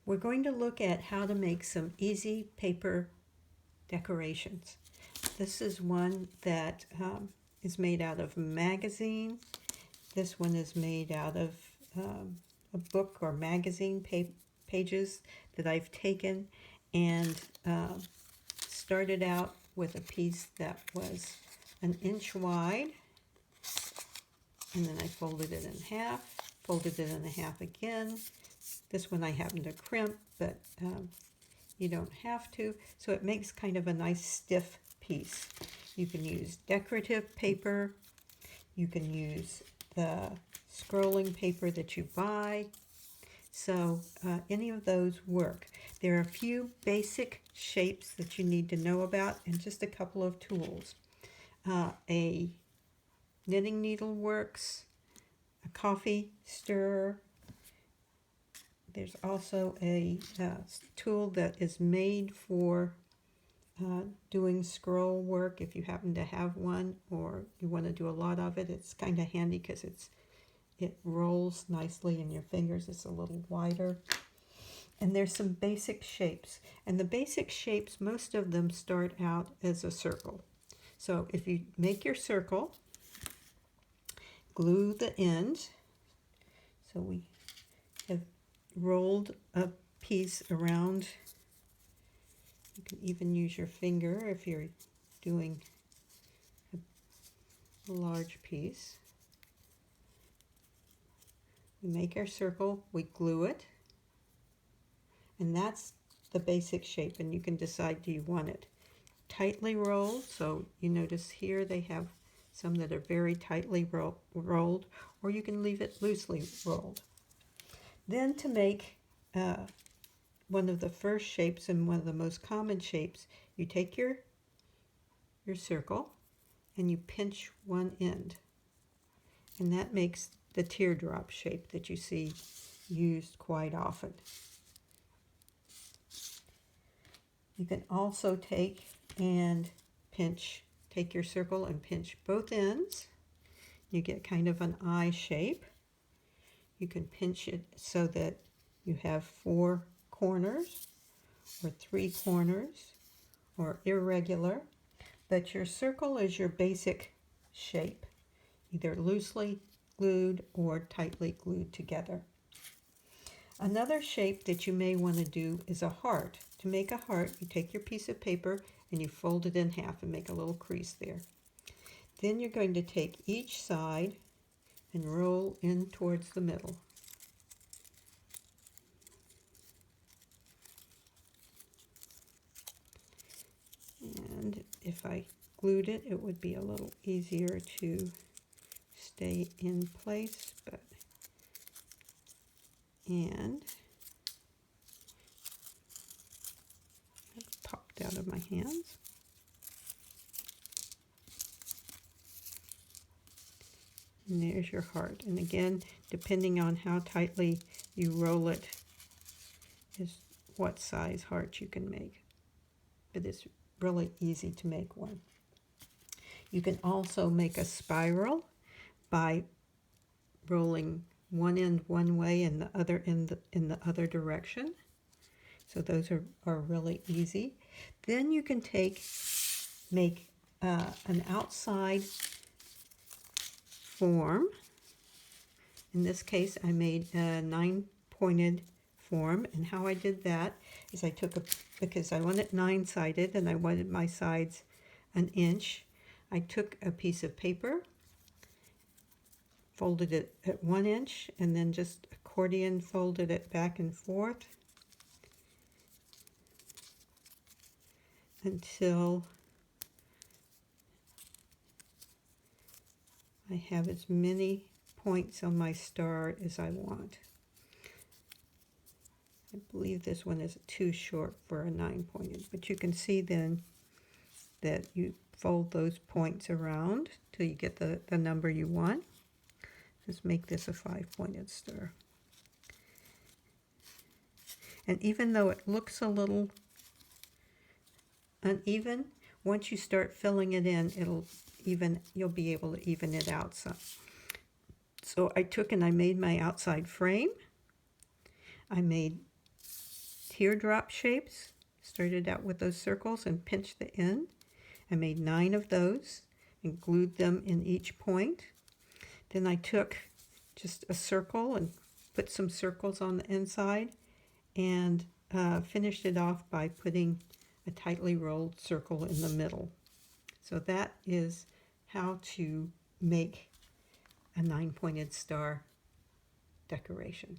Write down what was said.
We're going to look at how to make some easy paper decorations. This is one that is made out of a magazine. This one is made out of a book or magazine pages that I've taken and started out with a piece that was an inch wide, and then I folded it in half, folded it in half again. This one I happen to crimp, but you don't have to. So it makes kind of a nice stiff piece. You can use decorative paper. You can use the scrolling paper that you buy. So any of those work. There are a few basic shapes that you need to know about and just a couple of tools. A knitting needle works, a coffee stirrer. There's also a tool that is made for doing scroll work. If you happen to have one or you want to do a lot of it, it's kind of handy because it rolls nicely in your fingers. It's a little wider. And there's some basic shapes. And the basic shapes, most of them start out as a circle. So if you make your circle, glue the end. So we have rolled a piece around. You can even use your finger if you're doing a large piece. We make our circle, we glue it, and that's the basic shape. And you can decide, do you want it tightly rolled? So you notice here they have some that are very tightly rolled, or you can leave it loosely rolled. Then to make one of the first shapes and one of the most common shapes, you take your circle and you pinch one end, and that makes the teardrop shape that you see used quite often. You can also take your circle and pinch both ends. You get kind of an eye shape. You can pinch it so that you have 4 corners or 3 corners or irregular, but your circle is your basic shape, either loosely glued or tightly glued together. Another shape that you may want to do is a heart. To make a heart, you take your piece of paper and you fold it in half and make a little crease there. Then you're going to take each side and roll in towards the middle. And if I glued it, it would be a little easier to stay in place, but and it popped out of my hands. And there's your heart. And again, depending on how tightly you roll it, is what size heart you can make. But it's really easy to make one. You can also make a spiral by rolling one end one way and the other end in the other direction. So those are really easy. Then you can make an outside form. In this case, I made a 9-pointed form, and how I did that is I took because I want it 9-sided and I wanted my sides an inch, I took a piece of paper, folded it at 1 inch, and then just accordion folded it back and forth until I have as many points on my star as I want. I believe this one is too short for a 9-pointed, but you can see then that you fold those points around till you get the number you want. Just make this a 5-pointed star. And even though it looks a little uneven, once you start filling it in, you'll be able to even it out some. So I took and I made my outside frame. I made teardrop shapes. Started out with those circles and pinched the end. I made 9 of those and glued them in each point. Then I took just a circle and put some circles on the inside and finished it off by putting a tightly rolled circle in the middle. So that is how to make a 9-pointed star decoration.